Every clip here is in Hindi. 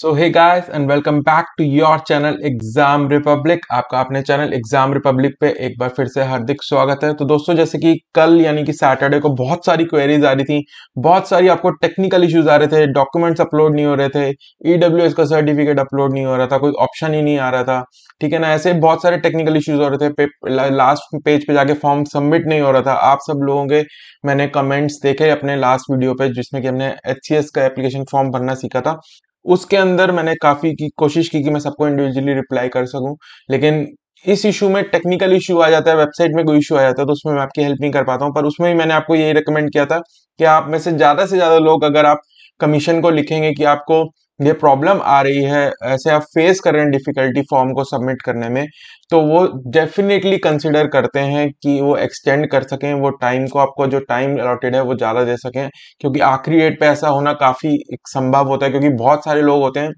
So hey guys and welcome back to your channel Exam Republic. आपका अपने चैनल एग्जाम रिपब्लिक पे एक बार फिर से हार्दिक स्वागत है। तो दोस्तों, जैसे कि कल यानी कि सैटरडे को बहुत सारी क्वेरीज आ रही थी, बहुत सारी आपको टेक्निकल इश्यूज आ रहे थे, डॉक्यूमेंट्स अपलोड नहीं हो रहे थे, ईडब्ल्यूएस का सर्टिफिकेट अपलोड नहीं हो रहा था, कोई ऑप्शन ही नहीं आ रहा था, ठीक है ना। ऐसे बहुत सारे टेक्निकल इश्यूज हो रहे थे, लास्ट पेज पे जाके फॉर्म सबमिट नहीं हो रहा था। आप सब लोगों के मैंने कमेंट्स देखे अपने लास्ट वीडियो पे, जिसमें कि हमने एचसीएस का एप्लीकेशन फॉर्म भरना सीखा था। उसके अंदर मैंने काफी की कोशिश की कि मैं सबको इंडिविजुअली रिप्लाई कर सकूं, लेकिन इस इशू में टेक्निकल इशू आ जाता है, वेबसाइट में कोई इशू आ जाता है, तो उसमें मैं आपकी हेल्प नहीं कर पाता हूं। पर उसमें भी मैंने आपको यही रिकमेंड किया था कि आप में से ज्यादा लोग अगर आप कमीशन को लिखेंगे कि आपको ये प्रॉब्लम आ रही है, ऐसे आप फेस कर रहे हैं डिफिकल्टी फॉर्म को सबमिट करने में, तो वो डेफिनेटली कंसिडर करते हैं कि वो एक्सटेंड कर सकें, वो टाइम को, आपको जो टाइम अलॉटेड है वो ज्यादा दे सकें। क्योंकि आखिरी डेट पे ऐसा होना काफी संभव होता है, क्योंकि बहुत सारे लोग होते हैं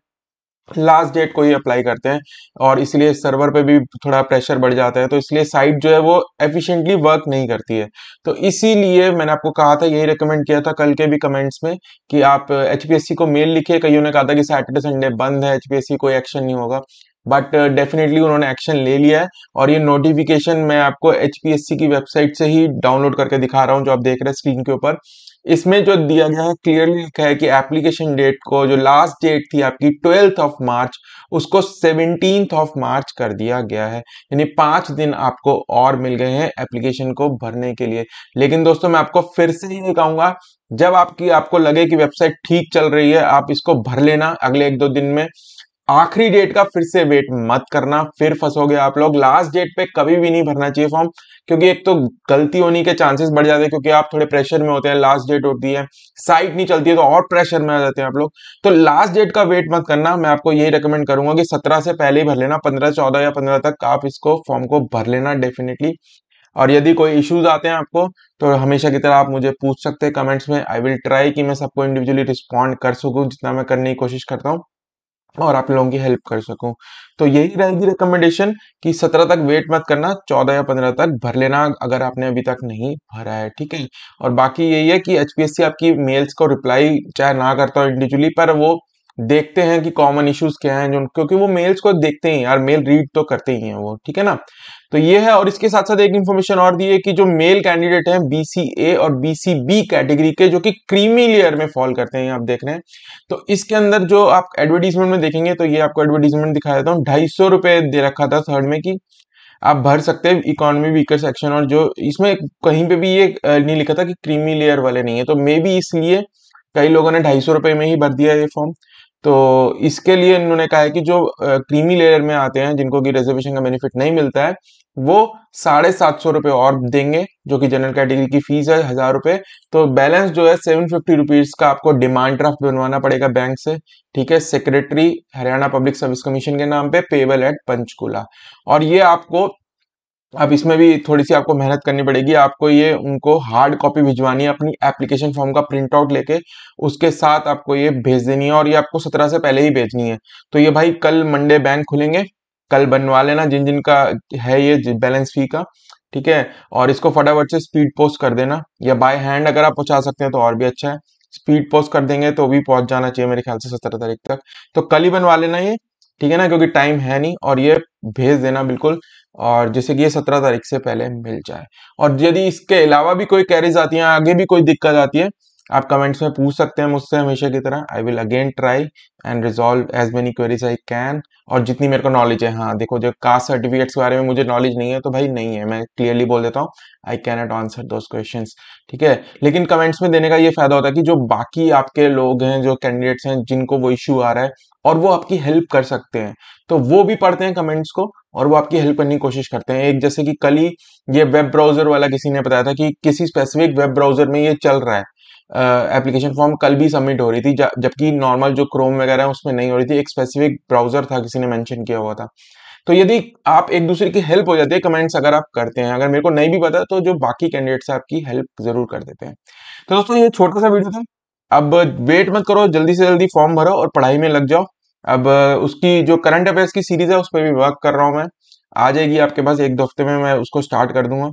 लास्ट डेट को ही अप्लाई करते हैं, और इसलिए सर्वर पे भी थोड़ा प्रेशर बढ़ जाता है, तो इसलिए साइट जो है वो एफिशिएंटली वर्क नहीं करती है। तो इसीलिए मैंने आपको कहा था, यही रिकमेंड किया था कल के भी कमेंट्स में, कि आप एचपीएससी को मेल लिखिए। कईयों ने कहा था कि सैटरडे संडे बंद है, एचपीएससी कोई एक्शन नहीं होगा, बट डेफिनेटली उन्होंने एक्शन ले लिया है। और ये नोटिफिकेशन मैं आपको एचपीएससी की वेबसाइट से ही डाउनलोड करके दिखा रहा हूँ, जो आप देख रहे हैं स्क्रीन के ऊपर। इसमें जो दिया गया है, क्लियरली लिखा है कि एप्लीकेशन डेट को, जो लास्ट डेट थी आपकी 12th ऑफ मार्च, उसको 17th ऑफ मार्च कर दिया गया है। यानी 5 दिन आपको और मिल गए हैं एप्लीकेशन को भरने के लिए। लेकिन दोस्तों, मैं आपको फिर से ही कहूंगा, जब आपको लगे कि वेबसाइट ठीक चल रही है, आप इसको भर लेना अगले 1-2 दिन में। आखिरी डेट का फिर से वेट मत करना, फिर फंसोगे आप लोग। लास्ट डेट पे कभी भी नहीं भरना चाहिए फॉर्म, क्योंकि एक तो गलती होने के चांसेस बढ़ जाते हैं, क्योंकि आप थोड़े प्रेशर में होते हैं, लास्ट डेट होती है, साइट नहीं चलती है, तो और प्रेशर में आ जाते हैं आप लोग। तो लास्ट डेट का वेट मत करना। मैं आपको यही रेकमेंड करूंगा कि 17 से पहले ही भर लेना, 15, 14 या 15 तक आप इसको फॉर्म को भर लेना डेफिनेटली। और यदि कोई इश्यूज आते हैं आपको, तो हमेशा की तरह आप मुझे पूछ सकते हैं कमेंट्स में। आई विल ट्राई कि मैं सबको इंडिविजुअली रिस्पॉन्ड कर सकूं, जितना मैं करने की कोशिश करता हूँ, और आप लोगों की हेल्प कर सकूं। तो यही रहेगी रिकमेंडेशन कि 17 तक वेट मत करना, 14 या 15 तक भर लेना अगर आपने अभी तक नहीं भरा है, ठीक है। और बाकी यही है कि एचपीएससी आपकी मेल्स को रिप्लाई चाहे ना करता हो इंडिविजुअली, पर वो देखते हैं कि कॉमन इश्यूज क्या हैं, जो, क्योंकि वो मेल्स को देखते ही हैं यार, मेल रीड तो करते ही हैं वो, ठीक है ना। तो ये है। और इसके साथ साथ एक इन्फॉर्मेशन और दी है कि जो मेल कैंडिडेट हैं बीसीए और बीसीबी कैटेगरी के, जो कि क्रीमी लेयर में फॉल करते हैं, आप देख रहे हैं। तो इसके अंदर जो आप एडवर्टीजमेंट में देखेंगे, तो ये आपको एडवर्टीजमेंट दिखा देता हूँ, 250 रुपए दे रखा था थर्ड में कि आप भर सकते हैं इकोनॉमी वीकर सेक्शन। और जो इसमें कहीं पे भी ये नहीं लिखा था कि क्रीमी लेयर वाले नहीं है, तो मे बी इसलिए कई लोगों ने 250 रुपए में ही भर दिया ये फॉर्म। तो इसके लिए इन्होंने कहा है कि जो क्रीमी लेयर में आते हैं, जिनको कि रिजर्वेशन का बेनिफिट नहीं मिलता है, वो 750 रुपए और देंगे, जो कि जनरल कैटेगरी की फीस है 1000 रुपए। तो बैलेंस जो है 750 रुपीज का आपको डिमांड ड्राफ्ट बनवाना पड़ेगा बैंक से, ठीक है, secretary Haryana public service commission के नाम पे, पेबल एट पंचकुला। और ये आपको, अब इसमें भी थोड़ी सी आपको मेहनत करनी पड़ेगी। आपको ये उनको हार्ड कॉपी भिजवानी है अपनी एप्लीकेशन फॉर्म का प्रिंट आउट लेके, उसके साथ आपको ये भेज देनी है, और ये आपको 17 से पहले ही भेजनी है। तो ये भाई कल मंडे बैंक खुलेंगे, कल बनवा लेना जिन जिन का है ये बैलेंस फी का, ठीक है। और इसको फटाफट से स्पीड पोस्ट कर देना, या बाय हैंड अगर आप पहुंचा सकते हैं तो और भी अच्छा है। स्पीड पोस्ट कर देंगे तो भी पहुंच जाना चाहिए मेरे ख्याल से 17 तारीख तक। तो कल ही बनवा लेना ये, ठीक है ना, क्योंकि टाइम है नहीं। और ये भेज देना बिल्कुल, और जैसे कि ये 17 तारीख से पहले मिल जाए। और यदि इसके अलावा भी कोई क्वेरीज आती हैं, आगे भी कोई दिक्कत आती है, आप कमेंट्स में पूछ सकते हैं मुझसे हमेशा की तरह। I will again try and resolve as many queries I can, और जितनी मेरे को नॉलेज है। हाँ देखो, जो कास्ट सर्टिफिकेट्स के बारे में मुझे नॉलेज नहीं है, तो भाई नहीं है, मैं क्लियरली बोल देता हूँ, I can not answer those questions, ठीक है। लेकिन कमेंट्स में देने का ये फायदा होता है कि जो बाकी आपके लोग हैं, जो कैंडिडेट्स हैं, जिनको वो इश्यू आ रहा है, और वो आपकी हेल्प कर सकते हैं, तो वो भी पढ़ते हैं कमेंट्स को, और वो आपकी हेल्प करने की कोशिश करते हैं। एक जैसे कि कल ही ये वेब ब्राउजर वाला किसी ने बताया था कि किसी स्पेसिफिक वेब ब्राउजर में ये चल रहा है, एप्लीकेशन फॉर्म कल भी सबमिट हो रही थी, जबकि नॉर्मल जो क्रोम वगैरह है उसमें नहीं हो रही थी। एक स्पेसिफिक ब्राउजर था, किसी ने मेंशन किया हुआ था। तो यदि आप एक दूसरे की हेल्प हो जाती है कमेंट्स अगर आप करते हैं, अगर मेरे को नहीं भी पता, तो जो बाकी कैंडिडेट्स है आपकी हेल्प जरूर कर देते हैं। तो दोस्तों, ये छोटा सा वीडियो था। अब वेट मत करो, जल्दी से जल्दी फॉर्म भरो और पढ़ाई में लग जाओ। अब उसकी जो करंट अफेयर्स की सीरीज है, उस पर भी वर्क कर रहा हूं मैं। आ जाएगी आपके पास 1-2 हफ्ते में, मैं उसको स्टार्ट कर दूंगा।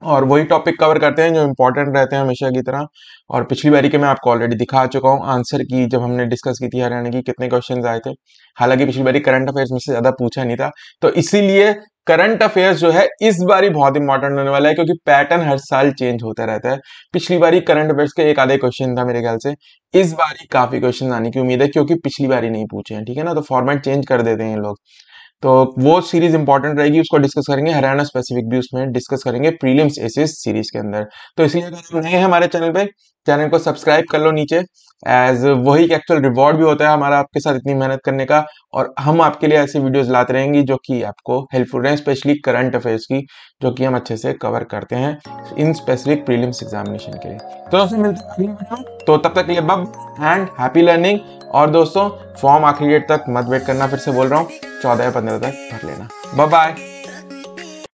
और वही टॉपिक कवर करते हैं जो इंपॉर्टेंट रहते हैं हमेशा की तरह। और पिछली बारी के मैं आपको ऑलरेडी दिखा चुका हूँ आंसर की, जब हमने डिस्कस की थी हरियाणा की कितने क्वेश्चन आए थे। हालांकि पिछली बारी करंट अफेयर्स में से ज्यादा पूछा नहीं था, तो इसीलिए करंट अफेयर्स जो है इस बारी बहुत इंपॉर्टेंट होने वाला है, क्योंकि पैटर्न हर साल चेंज होता रहता है। पिछली बारी करंट अफेयर्स के एक आधे क्वेश्चन था मेरे ख्याल से, इस बारी काफी क्वेश्चन आने की उम्मीद है, क्योंकि पिछली बारी नहीं पूछे हैं, ठीक है ना, तो फॉर्मेट चेंज कर देते हैं ये लोग। तो वो सीरीज इंपॉर्टेंट रहेगी, उसको डिस्कस करेंगे, हरियाणा स्पेसिफिक भी उसमें डिस्कस करेंगे प्रीलिम्स एसेस सीरीज के अंदर। तो इसलिए अगर आप नए हैं हमारे चैनल पे, चैनल को सब्सक्राइब कर लो नीचे, एज वही एक्चुअल रिवॉर्ड भी होता है हमारा आपके साथ इतनी मेहनत करने का। और हम आपके लिए ऐसी वीडियोस लाते रहेंगे जो कि आपको हेल्पफुल रहे, स्पेशली करंट अफेयर्स की, जो कि हम अच्छे से कवर करते हैं इन स्पेसिफिक प्रीलिम्स एग्जामिनेशन के लिए। तो दोस्तों मिलते हैं अगली वीडियो में। तो तब तक के लिए बब एंड हैप्पी लर्निंग। और दोस्तों फॉर्म आखिरी डेट तक मत वेट करना, फिर से बोल रहा हूँ 14 या 15 तक भर लेना। Bye bye.